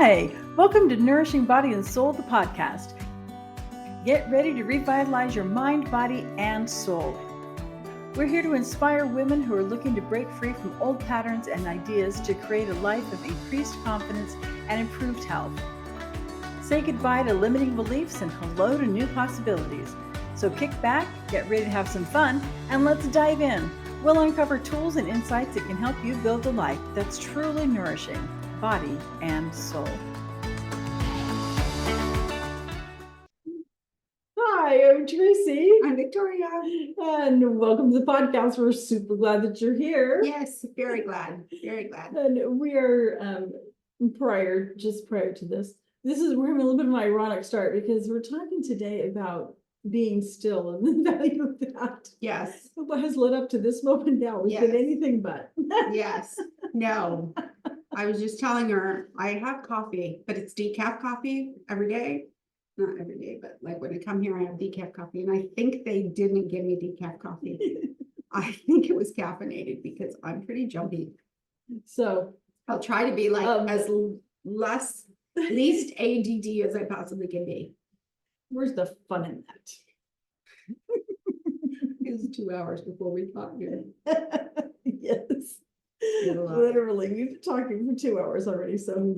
Hi, welcome to Nourishing Body and Soul, the podcast. Get ready to revitalize your mind, body, and soul. We're here to inspire women who are looking to break free from old patterns and ideas to create a life of increased confidence and improved health. Say goodbye to limiting beliefs and hello to new possibilities. So kick back, get ready to have some fun, and let's dive in. We'll uncover tools and insights that can help you build a life that's truly nourishing, body and soul. Hi, I'm Tracy. I'm Victoria. And welcome to the podcast. We're super glad that you're here. Yes, very glad. Very glad. And we are prior to this. We're having a little bit of an ironic start because we're talking today about being still and the value of that. Yes. What has led up to this moment now has been anything but. Yes. No. I was just telling her I have coffee, but it's decaf coffee every day. Not every day, but like when I come here, I have decaf coffee. And I think they didn't give me decaf coffee. I think it was caffeinated because I'm pretty jumpy. So I'll try to be like as least ADD as I possibly can be. Where's the fun in that? It's 2 hours before we talk here. Yes. Literally, we've been talking for 2 hours already, so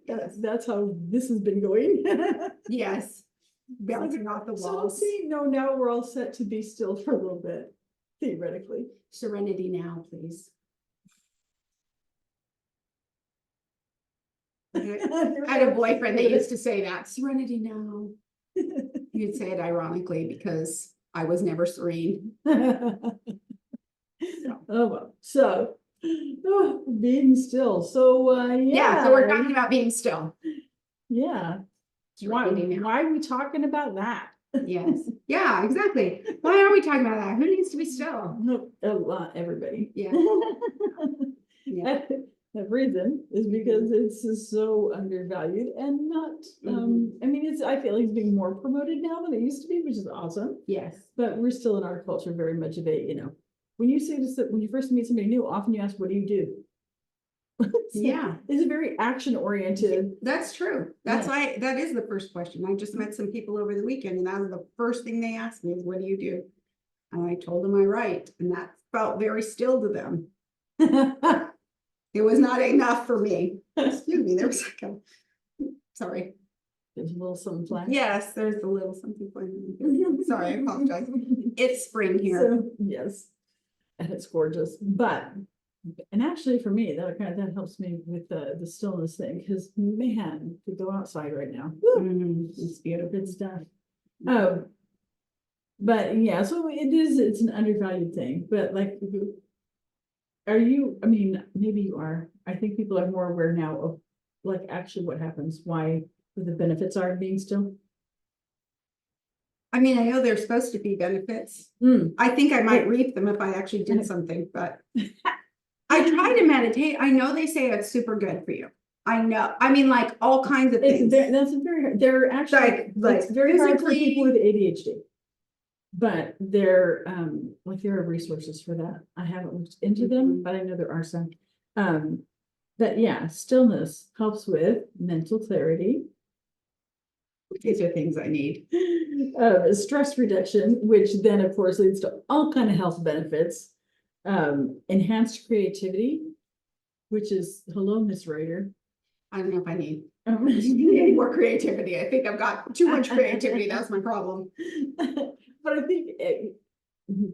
Yes. That's how this has been going. Yes. Bouncing off the walls. So see, no, now we're all set to be still for a little bit, theoretically. Serenity now, please. I had a boyfriend that used to say that, serenity now. You'd say it ironically because I was never serene. Oh, well, so being still. So Yeah, so we're talking about being still. Yeah. Why are we talking about that? Yes. Yeah, exactly. Why are we talking about that? Who needs to be still? Everybody. Yeah. Yeah. The reason is because it's so undervalued and not, I mean, I feel like it's being more promoted now than it used to be, which is awesome. Yes. But we're still in our culture very much of a, when you first meet somebody new, often you ask, what do you do? Yeah. It's very action oriented. That's true. That's why that is the first question. I just met some people over the weekend and that was the first thing they asked me is, what do you do? And I told them I write, and that felt very still to them. It was not enough for me. Excuse me, there was like sorry. There's a little something flying. Yes, there's a little something flying. Sorry, I apologize. It's spring here. So, yes, and it's gorgeous. And actually for me, that helps me with the stillness thing, because man, to go outside right now. It's beautiful. Good stuff. But yeah, so it's an undervalued thing, but like, are you, I mean, maybe you are. I think people are more aware now of like actually what happens, what the benefits are of being still. I mean, I know there's supposed to be benefits. I think I might reap them if I actually did something, but I try to meditate. I know they say it's super good for you. I know. I mean, like all kinds of things. They're actually like very hard for people with ADHD. But there are resources for that. I haven't looked into them, but I know there are some. But yeah, stillness helps with mental clarity. These are things I need. Stress reduction, which then of course leads to all kind of health benefits. Enhanced creativity, which is, hello, Miss Writer. I don't know if I need any more creativity. I think I've got too much creativity. That's my problem. But I think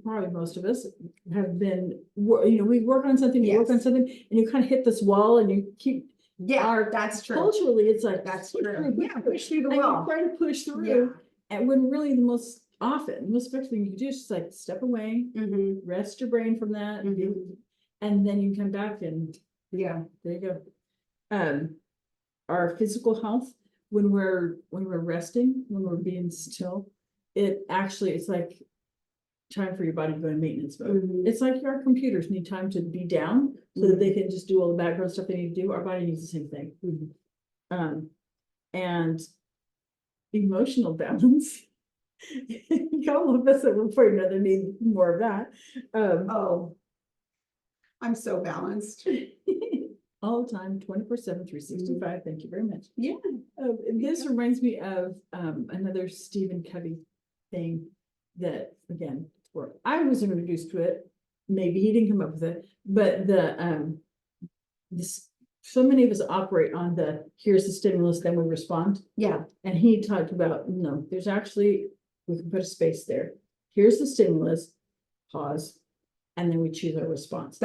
probably most of us have been, we work on something, and you kind of hit this wall and you keep. Yeah, that's true. Culturally, it's like, that's true. Yeah, push through the wall. wall. You try to push through. And when really the most effective thing you can do is just like step away, rest your brain from that, and then you come back and there you go. Our physical health, when we're resting, when we're being still, it's like time for your body to go in maintenance mode. It's like our computers need time to be down so that they can just do all the background stuff they need to do. Our body needs the same thing. And emotional balance. All of us at one point or another need more of that. I'm so balanced. all the time, 24/7, 365. Thank you very much. Yeah. This reminds me of another Stephen Covey thing that, again, where I was introduced to it. Maybe he didn't come up with it, but so many of us operate on here's the stimulus, then we respond. Yeah. And he talked about, no, there's actually, we can put a space there. Here's the stimulus, pause, and then we choose our response.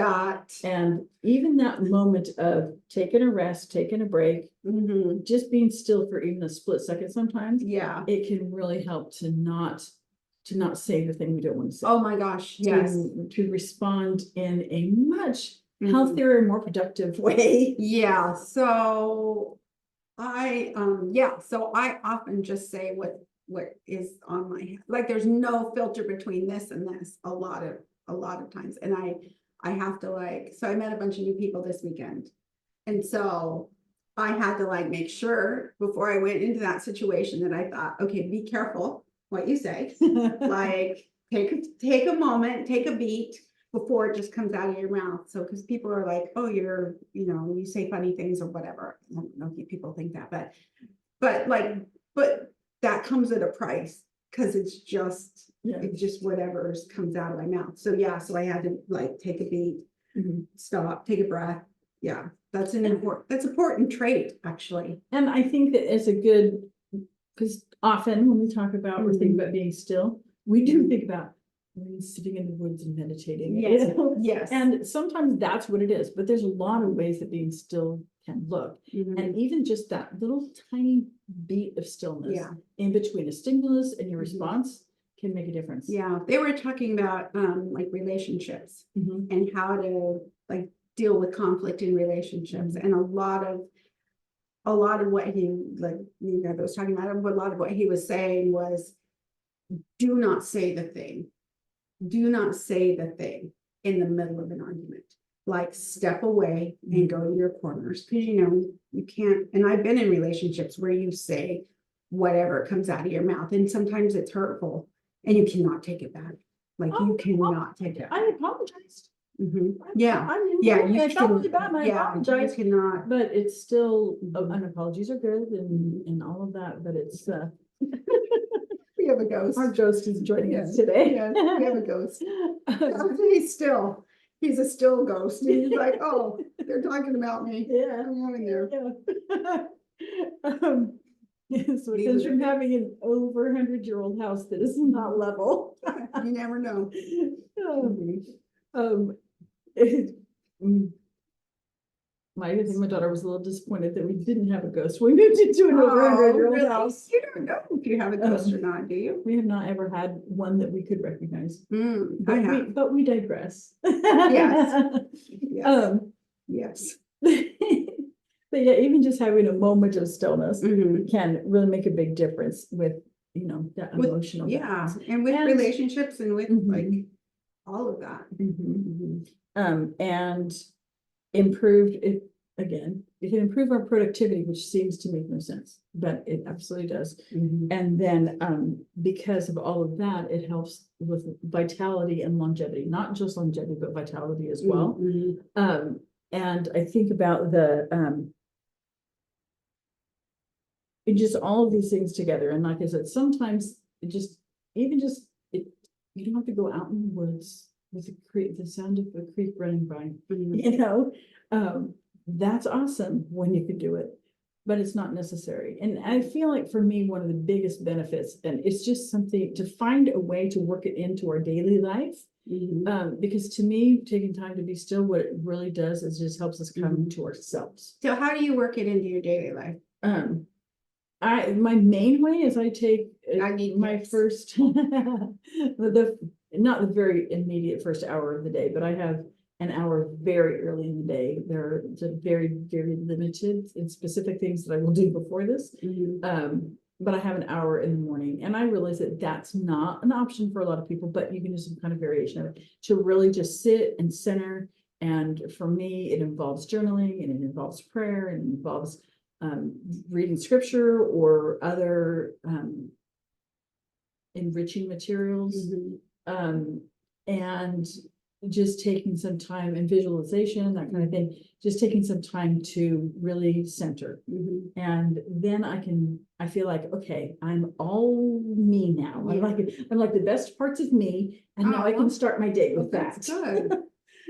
And even that moment of taking a rest, taking a break, just being still for even a split second sometimes, it can really help to not say the thing we don't want to say. Oh my gosh, yes. To respond in a much healthier and more productive way. Yeah, so I often just say what is on my head. Like there's no filter between this and this a lot of times. And I have to so I met a bunch of new people this weekend. And so I had to make sure before I went into that situation that I thought, okay, be careful what you say. Take a moment, take a beat before it just comes out of your mouth. So, because people are like, oh, you say funny things or whatever. I don't know if people think that, but that comes at a price because it's just whatever comes out of my mouth. So so I had to take a beat, stop, take a breath. Yeah, that's an important trait actually. And I think that it's a good, because often when we talk about or think about being still, we do think about sitting in the woods and meditating. Yes. Yes. And sometimes that's what it is, but there's a lot of ways that being still can look. And even just that little tiny beat of stillness in between a stimulus and your response can make a difference. Yeah. They were talking about relationships and how to deal with conflict in relationships. And a lot of what he was talking about, a lot of what he was saying was, do not say the thing. Do not say the thing in the middle of an argument. Step away and go to your corners. Because you can't, and I've been in relationships where you say whatever comes out of your mouth, and sometimes it's hurtful and you cannot take it back. You cannot take it back. I apologized. Yeah. I felt really bad and I apologize. You cannot. But it's still, and apologies are good and all of that, but it's we have a ghost. Our ghost is joining us today. Yeah, we have a ghost. He's a still ghost. And he's like, oh, they're talking about me. Yeah. I'm going there. So it comes from having an over 100-year-old house that is not level. You never know. I think my daughter was a little disappointed that we didn't have a ghost. We moved into an over 100-year-old house. You don't know if you have a ghost or not, do you? We have not ever had one that we could recognize. But we digress. Yes. Yes. But yeah, even just having a moment of stillness can really make a big difference with that emotional balance. And with relationships and with all of that. And improved it again. It can improve our productivity, which seems to make no sense, but it absolutely does. And then because of all of that, it helps with vitality and longevity, not just longevity, but vitality as well. And I think about it just all of these things together. And like I said, sometimes you don't have to go out in the woods with the sound of the creek running by, that's awesome when you can do it, but it's not necessary. And I feel like for me, one of the biggest benefits, and it's just something to find a way to work it into our daily life. Because to me, taking time to be still, what it really does is just helps us come to ourselves. So how do you work it into your daily life? My main way is I need my first not the very immediate first hour of the day, but I have an hour very early in the day. There are very, very limited and specific things that I will do before this. But I have an hour in the morning, and I realize that that's not an option for a lot of people, but you can do some kind of variation of it to really just sit and center. And for me, it involves journaling, and it involves prayer, and it involves reading scripture or other enriching materials. And just taking some time and visualization, that kind of thing, just taking some time to really center. Mhm. And then I feel like, okay, I'm all me now. I'm like the best parts of me. And now I Oh, can start my day with that. that's good.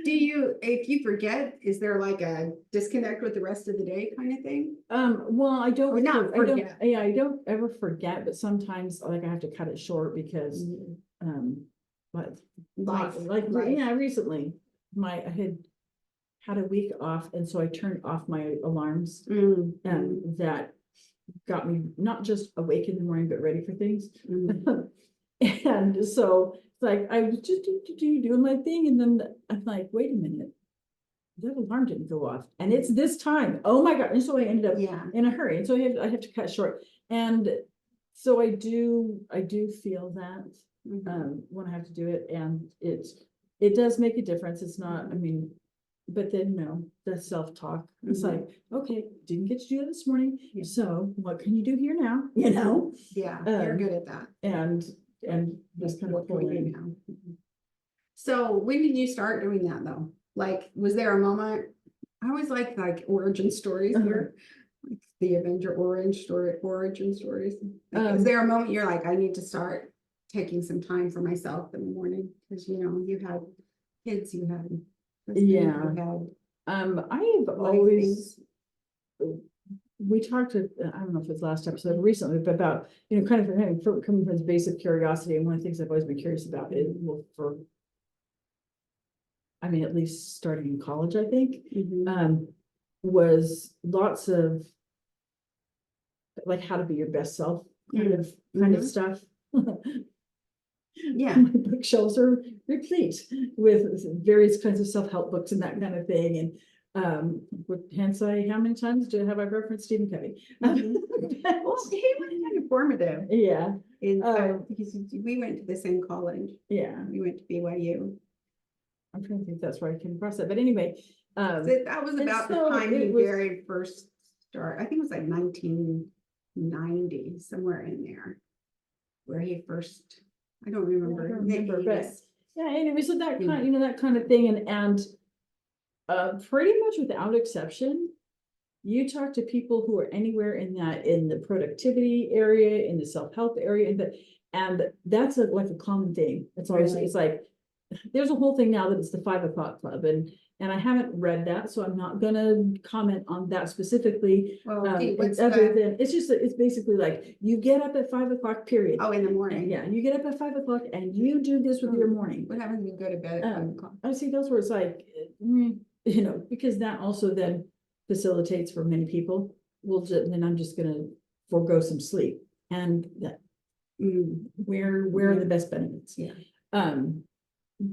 Do you, if you forget, is there like a disconnect with the rest of the day kind of thing? Well, I don't, Or not I don't, forget. yeah, I don't ever forget, but sometimes like I have to cut it short because, Mhm. but Life, like, life. yeah, recently I had a week off, and so I turned off my alarms, Mm, and that got me not just awake in the morning, but ready for things. mm. And so it's like I was just doing my thing, and then I'm like, wait a minute, that alarm didn't go off, and it's this time. Oh my God. And so I ended up Yeah. in a hurry, and so I have to cut short. And so I do feel that Mhm. when I have to do it, and it does make a difference. It's not, I mean, but then no, the self-talk. It's like, okay, didn't get to do it this morning. Yeah. So what can you do here now? You know? Yeah, you're good at that. And just kind of What can we do pulling. now? Mhm. So when did you start doing that though? Like, was there a moment? I always like origin stories where like the Avenger origin stories. Like, is there a moment you're like, I need to start taking some time for myself in the morning? Because you know, you had kids, you had husband, Yeah. you had I've life always, things. we talked to, I don't know if it's last episode recently, but about, you know, kind of coming from this basic curiosity. And one of the things I've always been curious about is, well, I mean, at least starting in college, I think, Mhm. was lots of like how to be your best self kind of Mhm. stuff. Yeah. My bookshelves are replete with various kinds of self-help books and that kind of thing. And hence how many times have I referenced Stephen Covey? Mhm. Well, he was kind of formative. Yeah. Because we went to the same college. Yeah. We went to BYU. I'm trying to think that's where I came across it. But anyway, So that was about the so time he it was, very first started. I think it was like 1990, somewhere in there, where he first, I don't I remember. don't Maybe remember, he but was, yeah, anyway, so that you know, kind, you know, that kind of thing. And pretty much without exception, you talk to people who are anywhere in the productivity area, in the self-help area, and that's like a common thing. It's always, Really? it's like, there's a whole thing now that it's the 5 o'clock club, and I haven't read that, so I'm not gonna comment on that specifically. Well, gee, what's Other than, it's just, it's basically like, you get up at 5 o'clock, period. oh, in the morning? Yeah, you get up at 5 o'clock and you do this with your morning. What happens when you go to bed at 5 o'clock? I see those where it's like, you know, because that also then facilitates for many people. Then I'm just gonna forego some sleep, and that where are the best benefits? Yeah.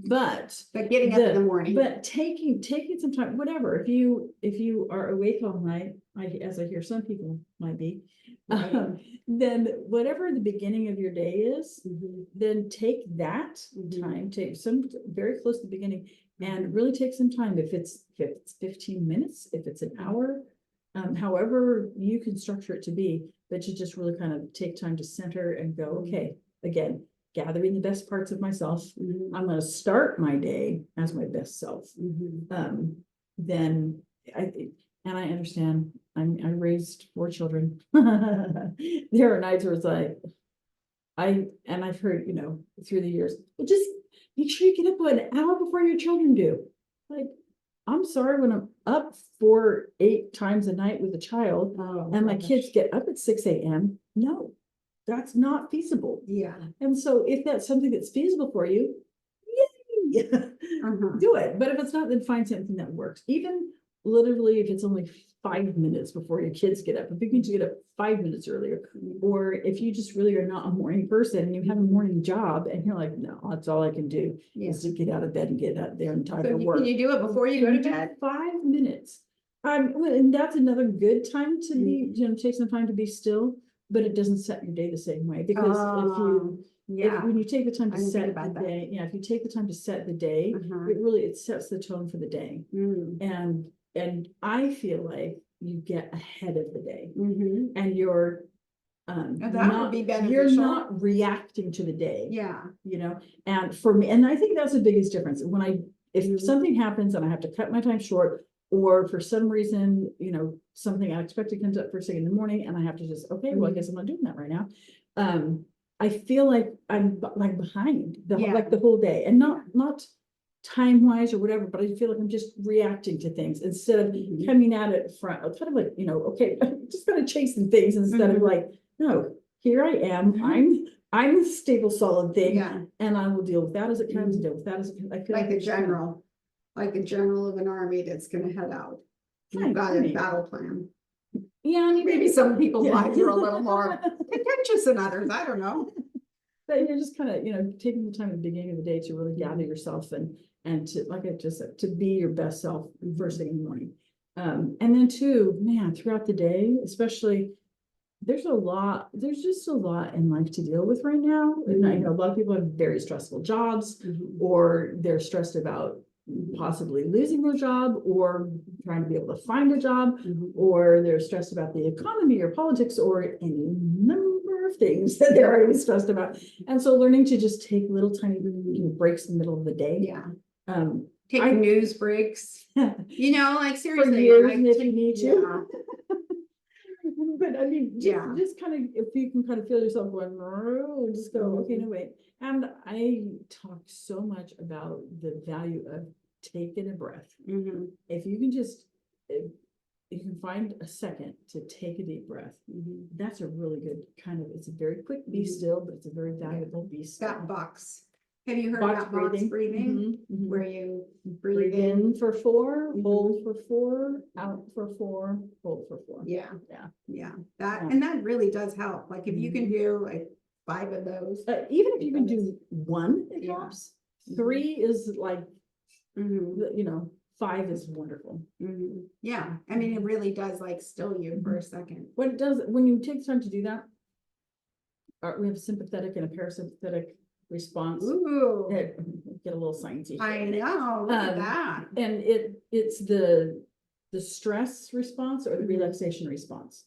But getting up in the morning. But taking some time, whatever. If you are awake all night, as I hear some people might be, Right. then whatever the beginning of your day is, then take that time, take some very close to the beginning, and really take some time. If it's 15 minutes, if it's an hour, however you can structure it to be, but you just really kind of take time to center and go, okay, again, gathering the best parts of myself. I'm going to start my day as my best self. Then I understand. I raised 4 children. There are nights where it's like, I've heard, you know, through the years, well, just make sure you get up an hour before your children do. Like, I'm sorry, when I'm up 8 times a night with a child, and my kids get up at 6 a.m. No, that's not feasible. Yeah. And so if that's something that's feasible for you, yay, do it. But if it's not, then find something that works. Even literally, if it's only 5 minutes before your kids get up, if you can get up 5 minutes earlier, or if you just really are not a morning person and you have a morning job and you're like, no, that's all I can do is to get out of bed and get out there and time to work. Can you do it before you go to bed? 5 minutes. And that's another good time to be, you know, take some time to be still, but it doesn't set your day the same way, because when you take the time to set the day, if you take the time to set the day, it sets the tone for the day. And I feel like you get ahead of the day, and you're you're not reacting to the day. Yeah. You know, and for me, and I think that's the biggest difference. When I If Mhm. something happens and I have to cut my time short, or for some reason, something unexpected comes up first thing in the morning and I have to just, okay, well, I guess I'm not doing that right now. I feel like I'm like behind Yeah. like the whole day, and not time wise or whatever, but I feel like I'm just reacting to things instead of Mhm. coming at it front, kind of like, okay, I'm just kind of chasing things instead of Mhm. like, no, here I am. Mhm. I'm the stable, solid thing, Yeah. and I will deal with that as it comes, Mhm. deal with that as it comes. I feel Like like a it's kind of- general of an army that's gonna head out. You've Right, got I a mean- battle plan. Yeah, I mean, Maybe some people's yeah. lives are a little more contentious than others. I don't know. But you're just kind of, taking the time at the beginning of the day to really gather yourself and to, like I just said, to be your best self first thing in the morning. And then too, man, throughout the day, especially, there's just a lot in life to deal with right now. And I know a lot of people have very stressful jobs, or they're stressed about possibly losing their job, or trying to be able to find a job, or they're stressed about the economy or politics or any number of things that they're already stressed about. And so learning to just take little tiny breaks in the middle of the day. Yeah. Take news breaks. Like for seriously. years if you need to. Yeah. But I mean, Yeah. just kind of, if you can kind of feel yourself going, and just go, okay, no, wait. And I talk so much about the value of taking a breath. Mhm. If you can just, if you can find a second to take a deep breath, that's a really good kind of, it's a very quick be still, but it's a very valuable be still. That box. Have you heard Box about box breathing? Mhm. Where you Breathe in for 4, Mhm. hold for 4, out for 4, hold for 4. Yeah. Yeah. Yeah. Yeah. And that really does help. Like if you can do like 5 of those. Even if you can do 1, it Yeah. helps. 3 is like, Mhm. 5 is wonderful. Mhm. Yeah. I mean, it really does like still you for a second. What it does, when you take time to do that, we have a sympathetic and a parasympathetic response. Ooh. Get a little sciencey. I know. Look at that. And it's the stress response or the Mhm. relaxation response.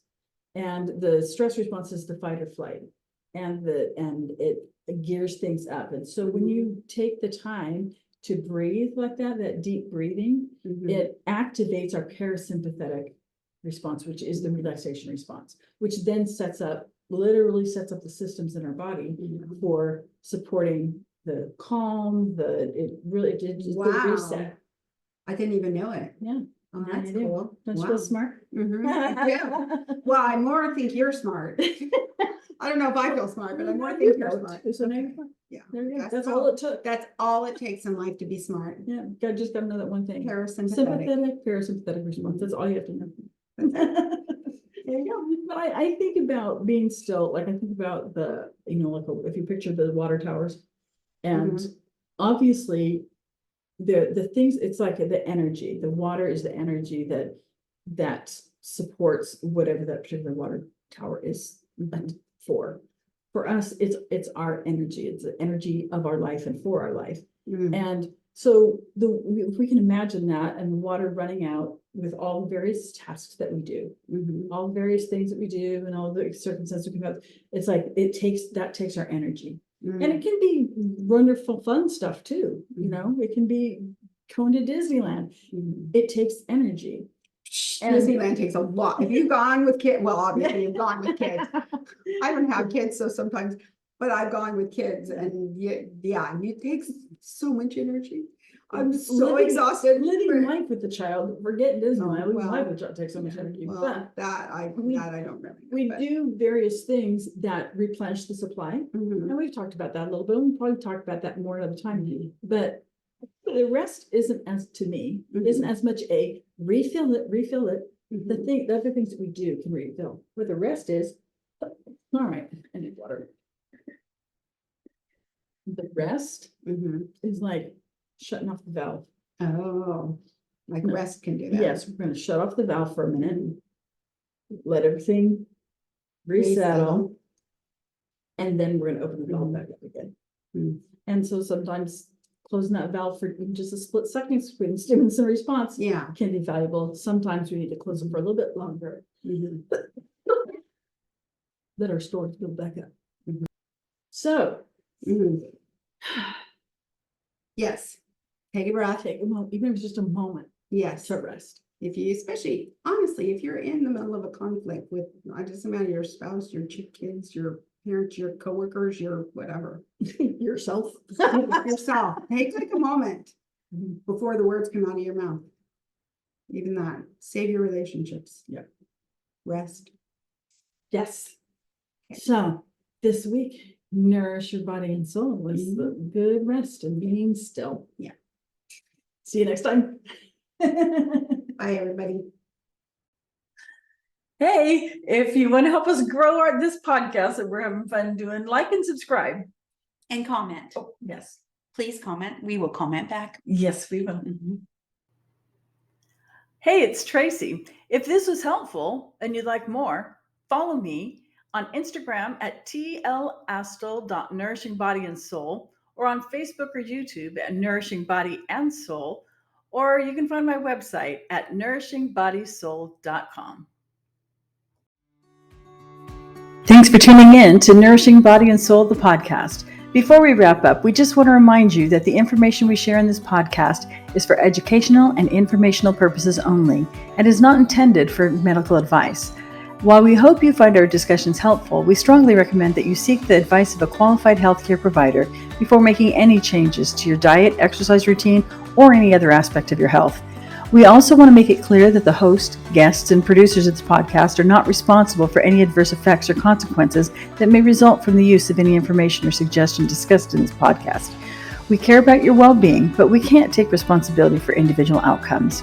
And the stress response is the fight or flight. And it gears things up. And so when you take the time to breathe like that deep breathing, it activates our parasympathetic response, which is the relaxation response, which then literally sets up the systems in our body for supporting the calm, just Wow. the reset. I didn't even know it. Yeah. Oh, Now that's you do. cool. Don't you Wow. feel smart? Yeah. Well, I more think you're smart. I don't know if I feel smart, but I more think you're smart. So now Okay. you're smart. Yeah. There you go. Guess That's so. all it took. That's all it takes in life to be smart. Yeah, just gotta know that one thing. Parasympathetic. Sympathetic, parasympathetic response. That's all you have to know. There you go. But I think about being still, like I think about the, like if you picture the water towers, and obviously the things, it's like the energy, the water is the energy that supports whatever that particular water tower is meant for. For us, it's our energy, it's the energy of our life and for our life. And so if we can imagine that, and water running out with all the various tasks that we do, all the various things that we do, and all the circumstances we come up, it's like it takes our energy. And it can be wonderful, fun stuff too. It can be going to Disneyland. It takes energy. Disneyland takes a lot. If you've gone with kids, well, obviously you've gone with kids. I don't have kids, so sometimes, but I've gone with kids, and it takes so much energy. I'm so exhausted. Living life with the child, forget Disneyland. Living well, life with the child takes so much energy. Well, But that I don't remember. we do various things that replenish the supply. And we've talked about that a little bit. We'll probably talk about that more another time. But the rest isn't as much a refill it. The other things that we do can refill. Where the rest is, all right, I need water. The rest is like shutting off the valve. Oh, like rest can do that. Yes, we're gonna shut off the valve for a minute, let everything resettle, and then we're gonna open the valve back up again. And so sometimes closing that valve for even just a split second between stimulus and response can be valuable. Sometimes we need to close them for a little bit longer. Let our storage build back up. So yes. Take a breath. Take a moment, even if it's just a moment Yes. to rest. If you, especially, honestly, if you're in the middle of a conflict with, I just imagine your spouse, your kids, your parents, your coworkers, your whatever, Yourself. yourself, take a moment before the words come out of your mouth. Even that, save your relationships. Yep. Rest. Yes. So this week, nourish your body and soul was the good rest and being still. Yeah. See you next time. Bye, everybody. Hey, if you want to help us grow this podcast that we're having fun doing, like and subscribe. And comment. Oh, yes. Please comment. We will comment back. Yes, we will. Hey, it's Tracy. If this was helpful and you'd like more, follow me on Instagram at tlastel.nourishingbodyansoul or on Facebook or YouTube at Nourishing Body and Soul, or you can find my website at nourishingbodyssoul.com. Thanks for tuning in to Nourishing Body and Soul, the podcast. Before we wrap up, we just want to remind you that the information we share in this podcast is for educational and informational purposes only and is not intended for medical advice. While we hope you find our discussions helpful, we strongly recommend that you seek the advice of a qualified healthcare provider before making any changes to your diet, exercise routine, or any other aspect of your health. We also want to make it clear that the host, guests, and producers of this podcast are not responsible for any adverse effects or consequences that may result from the use of any information or suggestion discussed in this podcast. We care about your well-being, but we can't take responsibility for individual outcomes.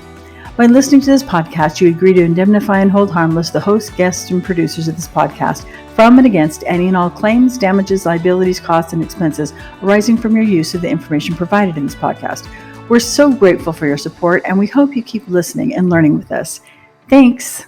By listening to this podcast, you agree to indemnify and hold harmless the host, guests, and producers of this podcast from and against any and all claims, damages, liabilities, costs, and expenses arising from your use of the information provided in this podcast. We're so grateful for your support, and we hope you keep listening and learning with us. Thanks.